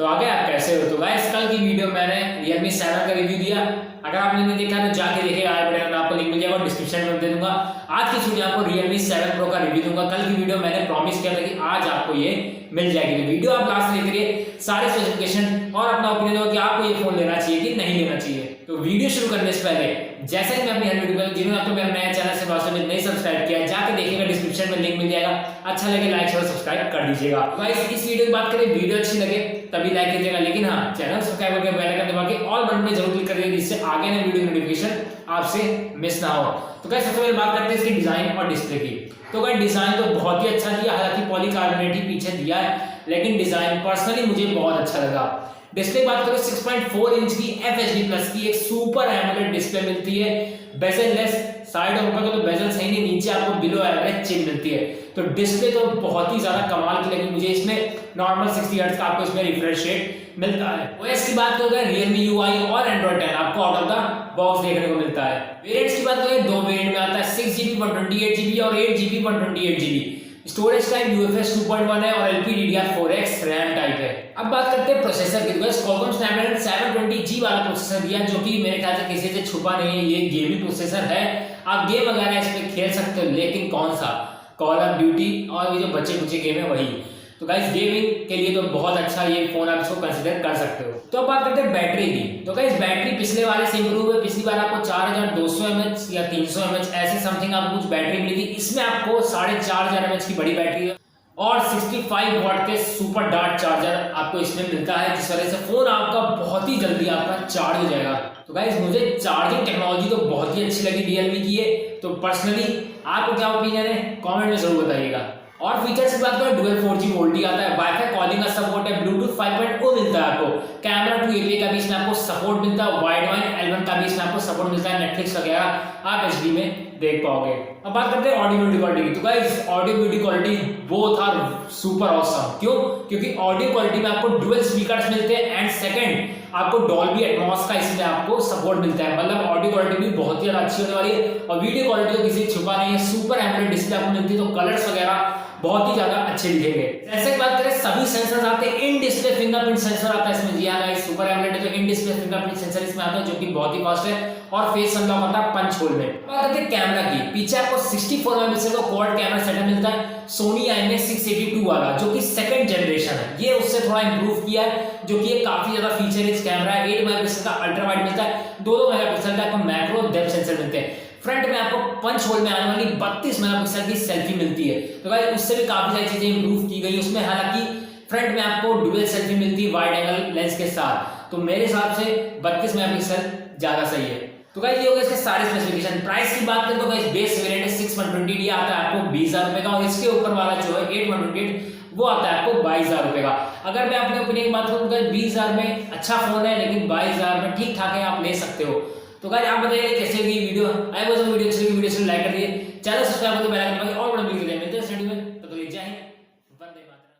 तो आगे आप कैसे हो। तो गाइस कल की वीडियो मैंने Realme 7 का रिव्यू दिया, अगर आपने नहीं देखा तो जाके देखिएगा, आई बटन में आपको लिंक मिल जाएगा और डिस्क्रिप्शन में दे दूंगा। आज की वीडियो आपको Realme 7 Pro का रिव्यू दूंगा। कल की वीडियो मैंने प्रॉमिस किया था कि आज आपको ये मिल जाएगी, तो वीडियो आप लास्ट देख रहिए, सारे स्पेसिफिकेशन और अपना ओपिनियन हो कि आपको ये फोन लेना चाहिए कि नहीं लेना चाहिए। तो वीडियो शुरू करने से पहले जैसे कि मैं अपनी हर वीडियो में, जिन्होंने अब तक मेरा नया चैनल से वास्तव में नहीं सब्सक्राइब किया, जाके देखिएगा, डिस्क्रिप्शन में लिंक मिल जाएगा। अच्छा लगे लाइक शेयर सब्सक्राइब कर दीजिएगा। गाइस इस वीडियो की बात करें, वीडियो अच्छी लगे तभी लाइक कीजिएगा, लेकिन हाँ चैनल सब्सक्राइब करके बेल आइकन दबा के ऑल बटन में जरूर क्लिक कर दीजिए, जिससे आगे ना वीडियो नोटिफिकेशन आपसे मिस ना हो। तो गाइस सबसे पहले बात करते हैं इसकी डिजाइन और डिस्प्ले की। तो गाइस डिजाइन तो बहुत ही अच्छा दिया, हालांकि पॉलीकार्बोनेट ही पीछे दिया है, लेकिन डिजाइन पर्सनली मुझे बहुत अच्छा लगा। डिस्प्ले बात करें 6.4 इंच की FHD प्लस की एक सुपर एमोलेड डिस्प्ले मिलती है, बेजल लेस, साइड और ऊपर का तो बेजल सही नहीं, नीचे आपको बिलो एवरेज चिप मिलती है। तो डिस्प्ले तो बहुत ही ज्यादा कमाल की लगी मुझे, इसमें नॉर्मल 60 हर्ट्ज का आपको इसमें रिफ्रेश रेट मिलता है। ओएस की बात करें Realme UI और Android 10 आपको आउट ऑफ द बॉक्स देखने को मिलता है। वेरिएंट्स की बात करें, दो वेरिएंट में आता है, 6GB 128GB और 8GB 128GB। Storage type UFS 2.1 है और LPDDR4X रैम टाइप है। अब बात करते हैं प्रोसेसर की, तो Qualcomm Snapdragon 720G वाला प्रोसेसर दिया, जो कि मेरे ख्याल से किसी से छुपा नहीं है, ये गेमिंग प्रोसेसर है, आप गेम वगैरह इस पे खेल सकते हो, लेकिन कौन सा, कॉल ऑफ ड्यूटी और ये जो बच्चे कुचे गेम है वही। तो गाइस गेमिंग के लिए तो बहुत अच्छा ये फोन आप इसको कंसीडर कर सकते हो। तो अब बात करते हैं बैटरी की। तो गाइस बैटरी पिछले वाले से इंप्रूव है, पिछली बार आपको 4200 mAh या 300 mAh ऐसे समथिंग आपको कुछ बैटरी मिली थी, इसमें आपको 4500 mAh की बड़ी बैटरी है और 65 वाट के सुपर डार्ट चार्जर आपको इसमें मिलता है, जिस वजह से फोन आपका बहुत ही जल्दी आपका चार्ज हो जाएगा। तो गाइस मुझे चार्जिंग टेक्नोलॉजी तो बहुत ही अच्छी लगी Realme की है, तो पर्सनली आपको क्या ओपिनियन है कमेंट में जरूर बताइएगा। और फीचर्स की बात करें, डुअल 4G वोल्टी आता है, वाईफाई कॉलिंग का सपोर्ट है, ब्लूटूथ 5.0 मिलता है आपको, कैमरा 2 APK का भी इसमें आपको सपोर्ट मिलता है, वाइड वाइन L1 का भी इसमें आपको सपोर्ट मिलता है, नेटफ्लिक्स वगैरह आप HD में देख पाओगे। अब बात करते हैं ऑडियो वीडियो क्वालिटी की। तो guys audio video quality both are super awesome. क्यों? क्योंकि ऑडियो क्वालिटी में आपको डुअल स्पीकर्स मिलते हैं एंड सेकंड आपको डॉल्बी एटमॉस का इसमें आपको सपोर्ट मिलता है, मतलब ऑडियो क्वालिटी भी बहुत ही ज्यादा अच्छी होने वाली है। और वीडियो क्वालिटी तो किसी छुपा नहीं है, सुपर एमोलेड डिस्प्ले आपको मिलती है, तो कलर्स वगैरह बहुत ही ज्यादा अच्छे दिखेंगे। जैसे बात करें सभी सेंसर्स आते हैं, इन डिस्प्ले फिंगरप्रिंट सेंसर आता है इसमें, जी हां गाइस सुपर एमोलेड है तो इन डिस्प्ले फिंगरप्रिंट सेंसर इसमें आता है, जो कि बहुत ही फास्ट है और फेस अनलॉक होता है पंच होल में। बात करते हैं कैमरा की, पीछे आपको 64 मेगापिक्सल का क्वाड कैमरा सेटअप मिलता है, Sony IMX682 वाला, जो कि सेकंड जनरेशन है, ये उससे थोड़ा इंप्रूव किया है, जो कि ये काफी ज्यादा फीचर रिच कैमरा है। 8 मेगापिक्सल का अल्ट्रा वाइड मिलता है, 2 मेगापिक्सल का आपको मैक्रो डेप्थ सेंसर मिलते हैं। फ्रंट में आपको पंच होल में आने वाली 32 मेगापिक्सल की सेल्फी मिलती है, तो गाइस उससे भी काफी सारी चीजें इंप्रूव की गई उसमें। हालांकि फ्रंट में आपको डुअल सेल्फी मिलती है वाइड एंगल लेंस के साथ, तो मेरे हिसाब से 32 मेगापिक्सल ज्यादा सही है। तो गाइस ये हो गए इसके सारे स्पेसिफिकेशन। प्राइस की बात करें तो गाइस बेस वेरिएंट 6120D आता है आपको 20,000 रुपए का, और इसके ऊपर वाला जो है 8128 वो आता है आपको 22,000 रुपए का। अगर मैं अपने ओपिनियन की बात करूं तो 20,000 में अच्छा फोन है, लेकिन 22,000 में ठीक ठाक है, आप ले सकते हो। तो गाइस आप बताइए कैसे लगी वीडियो, आई वाज वीडियो अच्छी लगी, वीडियो से लाइक कर दिए, चैनल सब्सक्राइब कर दो, बेल आइकन दबाइए और बड़ा मिलते हैं स्टडी में, तो जय हिंद, वंदे मातरम।